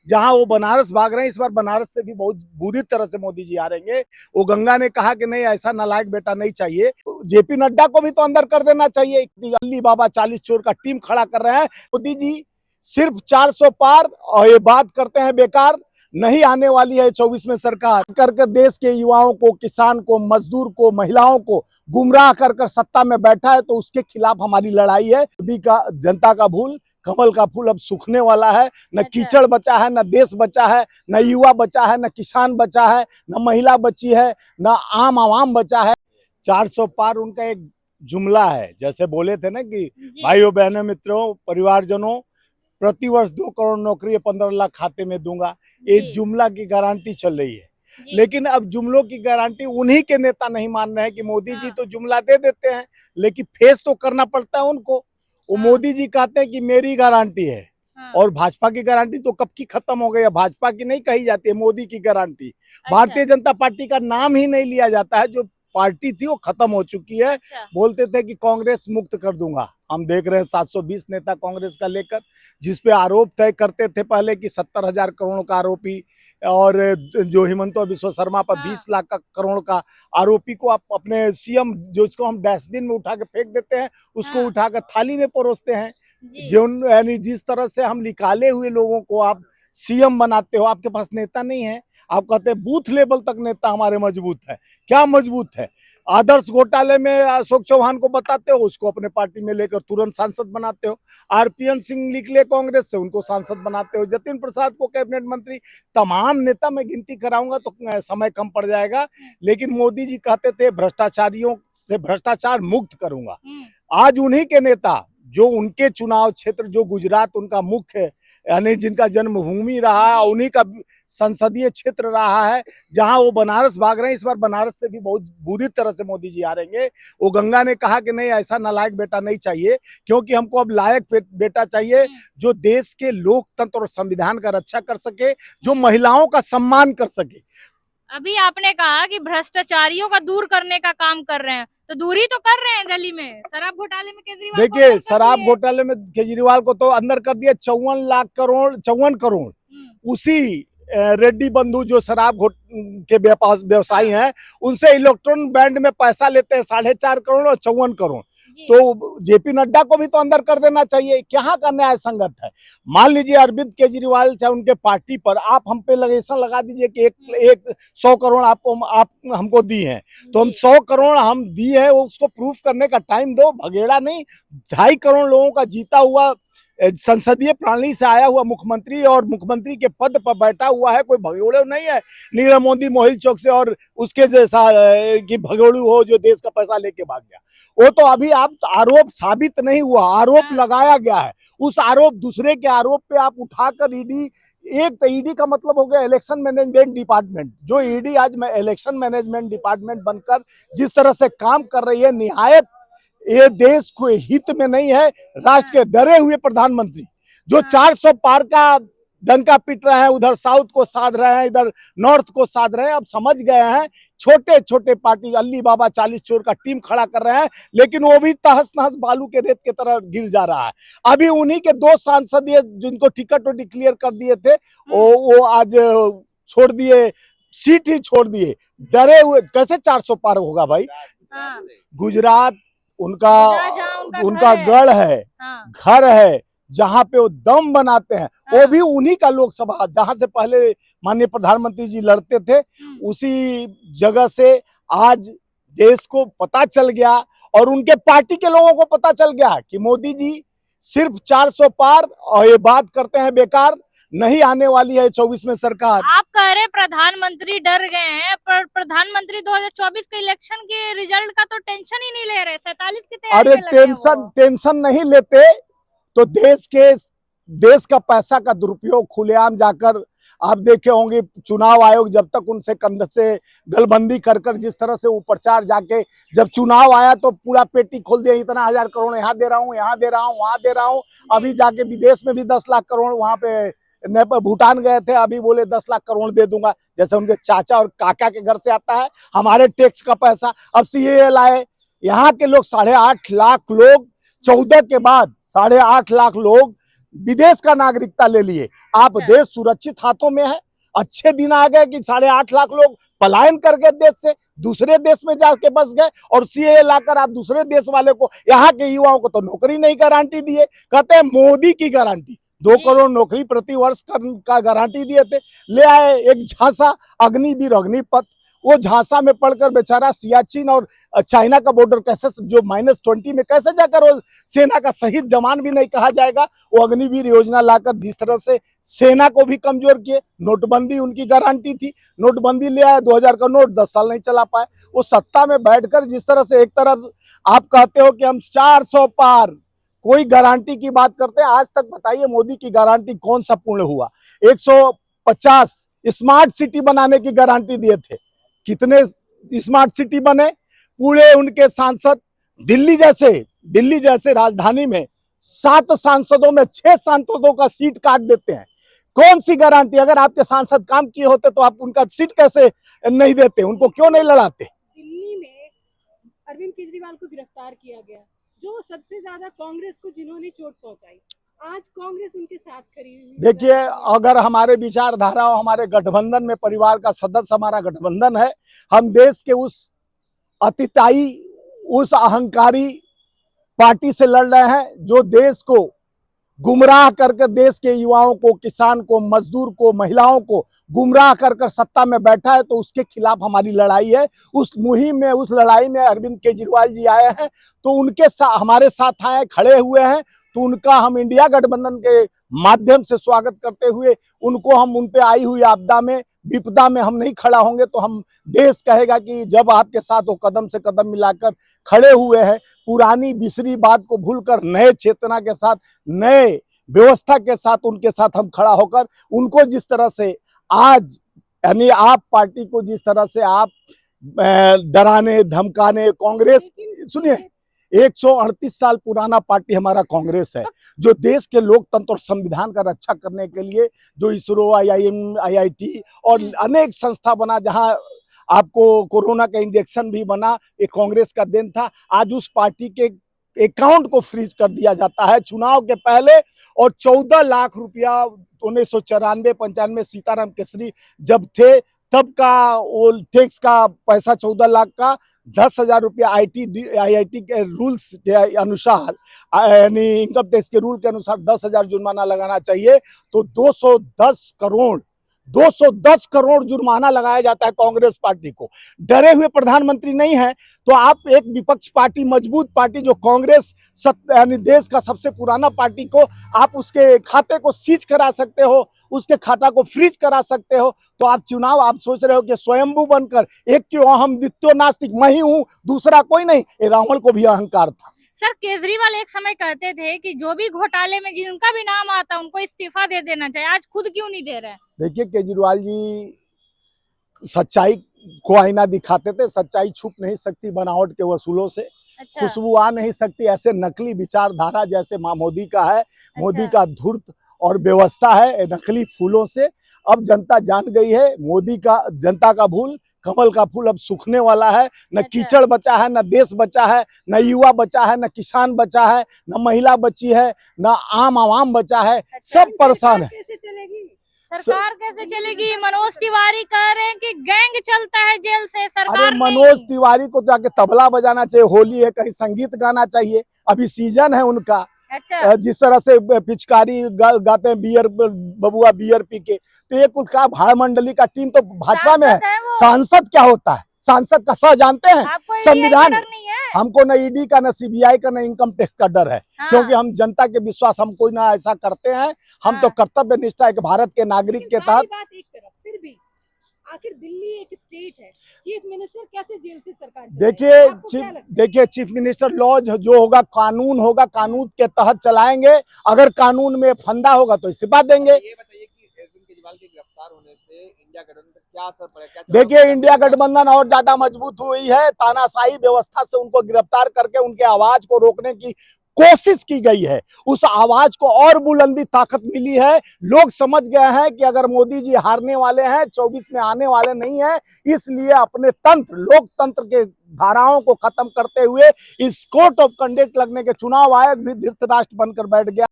जहां वो बनारस भाग रहे हैं। इस बार बनारस से भी बहुत बुरी तरह से मोदी जी हारेंगे। वो गंगा ने कहा कि नहीं, ऐसा नालायक बेटा नहीं चाहिए। जेपी नड्डा को भी तो अंदर कर देना चाहिए। अली बाबा 40 चोर का टीम खड़ा कर रहे हैं। मोदी जी सिर्फ 400 पार और ये बात करते हैं बेकार। नहीं आने वाली है 24 में सरकार। करके देश के युवाओं को, किसान को, मजदूर को, महिलाओं को गुमराह कर सत्ता में बैठा है, तो उसके खिलाफ हमारी लड़ाई है। मोदी का, जनता का भूल, कमल का फूल अब सूखने वाला है। न कीचड़ बचा है, न देश बचा है, न युवा बचा है, न किसान बचा है, न महिला बची है, न आम आवाम बचा है। 400 पार उनका एक जुमला है। जैसे बोले थे ना कि भाइयों बहनों मित्रों परिवारजनों, प्रतिवर्ष 2 करोड़ नौकरी 15 लाख खाते में दूंगा, ये जुमला की गारंटी चल रही है। लेकिन अब जुमलों की गारंटी उन्हीं के नेता नहीं मान रहे हैं कि मोदी जी तो जुमला दे देते हैं, लेकिन फेस तो करना पड़ता है उनको। वो मोदी जी कहते हैं कि मेरी गारंटी है, और भाजपा की गारंटी तो कब की खत्म हो गई है। भाजपा की नहीं कही जाती है, मोदी की गारंटी। भारतीय जनता पार्टी का नाम ही नहीं लिया जाता है। जो पार्टी थी वो खत्म हो चुकी है। बोलते थे कि कांग्रेस मुक्त कर दूंगा। हम देख रहे हैं 720 नेता कांग्रेस का लेकर, जिसपे आरोप तय करते थे पहले कि 70,000 करोड़ का आरोपी, और जो हिमंतो बिस्वा शर्मा पर 20 लाख का करोड़ का आरोपी को आप अपने सीएम, जो इसको हम डस्टबिन में उठा के फेंक देते हैं, उसको उठाकर थाली में परोसते हैं। जो यानी जिस तरह से हम निकाले हुए लोगों को आप सीएम बनाते हो, आपके पास नेता नहीं है। आप कहते हैं बूथ लेवल तक नेता हमारे मजबूत है। क्या मजबूत है? आदर्श घोटाले में अशोक चौहान को बताते हो, उसको अपने पार्टी में लेकर तुरंत सांसद बनाते हो। आरपीएन सिंह निकले कांग्रेस से, उनको सांसद बनाते हो। जतिन प्रसाद को कैबिनेट मंत्री। तमाम नेता मैं गिनती कराऊंगा तो समय कम पड़ जाएगा। लेकिन मोदी जी कहते थे भ्रष्टाचारियों से भ्रष्टाचार मुक्त करूंगा। आज उन्हीं के नेता, जो उनके चुनाव क्षेत्र, जो गुजरात उनका मुख्य, यानी जिनका जन्मभूमि रहा है, उन्हीं का संसदीय क्षेत्र रहा है, जहां वो बनारस भाग रहे हैं। इस बार बनारस से भी बहुत बुरी तरह से मोदी जी हारेंगे। वो गंगा ने कहा कि नहीं, ऐसा नालायक बेटा नहीं चाहिए, क्योंकि हमको अब लायक बेटा चाहिए, जो देश के लोकतंत्र और संविधान का रक्षा कर सके, जो महिलाओं का सम्मान कर सके। अभी आपने कहा कि भ्रष्टाचारियों का दूर करने का काम कर रहे हैं, तो दूरी तो कर रहे हैं दिल्ली में। शराब घोटाले में केजरीवाल, देखिए, शराब घोटाले में केजरीवाल को तो अंदर कर दिया। 54 लाख करोड़, 54 करोड़ उसी रेड्डी बंधु जो शराब के व्यवसायी हैं, उनसे इलेक्ट्रॉन बैंड में पैसा लेते हैं 4.5 करोड़ और 54 करोड़। तो जेपी नड्डा को भी तो अंदर कर देना चाहिए। क्या का न्याय संगत है? मान लीजिए अरविंद केजरीवाल चाहे उनके पार्टी पर आप हम पे लगेशन लगा दीजिए कि एक 100 करोड़ आप हमको दी हैं, तो हम 100 करोड़ हम दी है, उसको प्रूफ करने का टाइम दो। भगेड़ा नहीं, 2.5 करोड़ लोगों का जीता हुआ संसदीय प्रणाली से आया हुआ मुख्यमंत्री, और मुख्यमंत्री के पद पर बैठा हुआ है, कोई भगोड़े नहीं है। नीरव मोदी मोहिल चौक से और उसके जैसा कि भगोड़ू हो जो देश का पैसा लेके भाग गया। वो तो अभी आप आरोप साबित नहीं हुआ, आरोप लगाया गया है। उस आरोप, दूसरे के आरोप पे आप उठाकर ईडी, एक तो ईडी का मतलब हो गया इलेक्शन मैनेजमेंट डिपार्टमेंट। जो ईडी आज इलेक्शन मैनेजमेंट डिपार्टमेंट बनकर जिस तरह से काम कर रही है, निहायत ये देश को हित में नहीं है। राष्ट्र के डरे हुए प्रधानमंत्री जो 400 पार का डंका पीट रहे हैं, उधर साउथ को साध रहे हैं, इधर नॉर्थ को साध रहे हैं। अब समझ गए हैं, छोटे छोटे पार्टी अली बाबा 40 चोर का टीम खड़ा कर रहे हैं, लेकिन वो भी तहस नहस बालू के रेत की तरह गिर जा रहा है। अभी उन्हीं के 2 सांसद जिनको टिकट वो डिक्लेयर कर दिए थे, वो आज छोड़ दिए, सीट ही छोड़ दिए, डरे हुए। कैसे 400 पार होगा भाई? गुजरात उनका गढ़ है, घर है, जहां पे वो दम बनाते हैं। वो भी उन्हीं का लोकसभा, जहां से पहले माननीय प्रधानमंत्री जी लड़ते थे, उसी जगह से आज देश को पता चल गया, और उनके पार्टी के लोगों को पता चल गया कि मोदी जी सिर्फ 400 पार और ये बात करते हैं बेकार। नहीं आने वाली है 24 में सरकार। आप कह रहे प्रधानमंत्री डर गए हैं, पर प्रधानमंत्री 2024 के इलेक्शन के रिजल्ट का तो टेंशन ही नहीं ले रहे। 47 की तैयारी में लगे हो। टेंशन नहीं लेते तो देश का पैसा का दुरुपयोग खुलेआम जाकर आप देखे होंगे। चुनाव आयोग जब तक उनसे कंध से गलबंदी कर जिस तरह से वो प्रचार, जाके जब चुनाव आया तो पूरा पेटी खोल दिया, इतना 1000 करोड़ यहाँ दे रहा हूँ, यहाँ दे रहा हूँ, वहां दे रहा हूँ। अभी जाके विदेश में भी 10 लाख करोड़, वहां पे भूटान गए थे, अभी बोले 10 लाख करोड़ दे दूंगा। जैसे उनके चाचा और काका के घर से आता है हमारे टैक्स का पैसा। अब सीए लाए, यहाँ के लोग 8.5 लाख लोग, 14 के बाद 8.5 लाख लोग विदेश का नागरिकता ले लिए। आप अच्छा। देश सुरक्षित हाथों में है। अच्छे दिन आ गए कि 8.5 लाख लोग पलायन कर गए देश से, दूसरे देश में जाके बस गए, और सीए लाकर आप दूसरे देश वाले को, यहाँ के युवाओं को तो नौकरी नहीं गारंटी दिए। कहते हैं मोदी की गारंटी, 2 जी। करोड़ नौकरी प्रति वर्ष का गारंटी दिए थे। ले आए एक झांसा अग्निवीर अग्निपथ, वो झांसा में पढ़कर बेचारा सियाचिन और चाइना का बॉर्डर कैसे, जो -20 में कैसे जाकर वो सेना का शहीद जवान भी नहीं कहा जाएगा। वो अग्निवीर योजना लाकर जिस तरह से सेना को भी कमजोर किए। नोटबंदी उनकी गारंटी थी, नोटबंदी ले आए, 2000 का नोट 10 साल नहीं चला पाए। वो सत्ता में बैठकर जिस तरह से एक तरफ आप कहते हो कि हम 400 पार, कोई गारंटी की बात करते हैं। आज तक बताइए मोदी की गारंटी कौन सा पूर्ण हुआ? 150 स्मार्ट सिटी बनाने की गारंटी दिए थे, कितने स्मार्ट सिटी बने? पूरे उनके सांसद दिल्ली जैसे राजधानी में 7 सांसदों में 6 सांसदों का सीट काट देते हैं। कौन सी गारंटी? अगर आपके सांसद काम किए होते तो आप उनका सीट कैसे नहीं देते? उनको क्यों नहीं लड़ाते? दिल्ली में अरविंद केजरीवाल को गिरफ्तार किया गया, जो सबसे ज्यादा कांग्रेस को जिन्होंने चोट पहुंचाई, आज कांग्रेस उनके साथ खड़ी हुई है। देखिए, अगर हमारे विचारधारा और हमारे गठबंधन में परिवार का सदस्य हमारा गठबंधन है, हम देश के उस अतिताई, उस अहंकारी पार्टी से लड़ रहे हैं जो देश को गुमराह करके, देश के युवाओं को, किसान को, मजदूर को, महिलाओं को गुमराह कर सत्ता में बैठा है। तो उसके खिलाफ हमारी लड़ाई है। उस मुहिम में, उस लड़ाई में अरविंद केजरीवाल जी आए हैं, तो उनके साथ हमारे साथ आए, खड़े हुए हैं। तो उनका हम इंडिया गठबंधन के माध्यम से स्वागत करते हुए, उनको हम उन पे आई हुई आपदा में, विपदा में हम नहीं खड़ा होंगे तो हम, देश कहेगा कि जब आपके साथ वो कदम से कदम मिलाकर खड़े हुए हैं, पुरानी बिसरी बात को भूलकर नए चेतना के साथ, नए व्यवस्था के साथ उनके साथ हम खड़ा होकर, उनको जिस तरह से आज, यानी आप पार्टी को जिस तरह से आप डराने धमकाने, कांग्रेस, सुनिए, 138 साल पुराना पार्टी हमारा कांग्रेस है, जो देश के लोकतंत्र और संविधान का रक्षा करने के लिए जो इसरो, IIM, IIT और अनेक संस्था बना, जहां आपको कोरोना का इंजेक्शन भी बना, ये कांग्रेस का देन था। आज उस पार्टी के अकाउंट को फ्रीज कर दिया जाता है चुनाव के पहले, और 14 लाख रुपया 1994-95 सीताराम केसरी जब थे तब का वो टैक्स का पैसा 14 लाख का 10,000 रुपया IIT के रूल्स के अनुसार, यानी इनकम टैक्स के रूल के अनुसार 10,000 जुर्माना लगाना चाहिए। तो 210 करोड़ जुर्माना लगाया जाता है कांग्रेस पार्टी को। डरे हुए प्रधानमंत्री नहीं है, तो आप एक विपक्ष पार्टी, मजबूत पार्टी जो कांग्रेस, यानी देश का सबसे पुराना पार्टी को आप उसके खाते को सीज करा सकते हो, उसके खाता को फ्रीज करा सकते हो। तो आप चुनाव, आप सोच रहे हो कि स्वयंभू बनकर, एक क्यों अहम द्वितीय नास्तिक मैं ही हूं, दूसरा कोई नहीं, ये रावण को भी अहंकार था। सर, केजरीवाल एक समय कहते थे कि जो भी घोटाले में जिनका भी नाम आता उनको इस्तीफा दे देना चाहिए, आज खुद क्यों नहीं दे रहे? देखिए, केजरीवाल जी सच्चाई को आईना दिखाते थे, सच्चाई छुप नहीं सकती बनावट के वसूलों से। अच्छा। खुशबू आ नहीं सकती ऐसे नकली विचारधारा जैसे मोदी का है। मोदी का धूर्त और व्यवस्था है नकली फूलों से। अब जनता जान गई है, मोदी का, जनता का भूल, कमल का फूल अब सूखने वाला है। न कीचड़ बचा है, न देश बचा है, न युवा बचा है, न किसान बचा है, न महिला बची है, न आम आवाम बचा है। सब परेशान है। कैसे चलेगी सरकार? कैसे चलेगी? मनोज तिवारी कह रहे हैं कि गैंग चलता है जेल से, सरकार अरे मनोज तिवारी को जाके तबला बजाना चाहिए, होली है, कहीं संगीत गाना चाहिए, अभी सीजन है उनका। अच्छा। जिस तरह से पिचकारी गाते हैं, बियर बबुआ बियर पी के, तो ये कुल का भाड़ मंडली का टीम तो भाजपा में है। सांसद क्या होता है? सांसद का सह जानते हैं? संविधान, हमको न ईडी का, न CBI का, न इनकम टैक्स का डर है। हाँ। क्योंकि हम जनता के विश्वास, हम कोई ना ऐसा करते हैं। हम तो कर्तव्य निष्ठा एक भारत के नागरिक के तहत। एक तरफ फिर भी आखिर दिल्ली एक स्टेट है, चीफ मिनिस्टर कैसे जेल से सरकार देखिए चीफ मिनिस्टर लॉ जो होगा, कानून होगा, कानून के तहत चलाएंगे। अगर कानून में फंदा होगा तो इस्तीफा देंगे। ये बताइए कि अरविंद केजरीवाल के गिरफ्तार होने से इंडिया गठबंधन पर क्या असर पड़ेगा? देखिए, इंडिया गठबंधन और ज्यादा मजबूत हुई है। तानाशाही व्यवस्था से उनको गिरफ्तार करके उनके आवाज को रोकने की कोशिश की गई है। उस आवाज को और बुलंदी, ताकत मिली है। लोग समझ गए हैं कि अगर मोदी जी हारने वाले हैं, 24 में आने वाले नहीं है, इसलिए अपने तंत्र, लोकतंत्र के धाराओं को खत्म करते हुए इस कोर्ट ऑफ कंडक्ट लगने के चुनाव आयोग भी धृतराष्ट्र बनकर बैठ गया।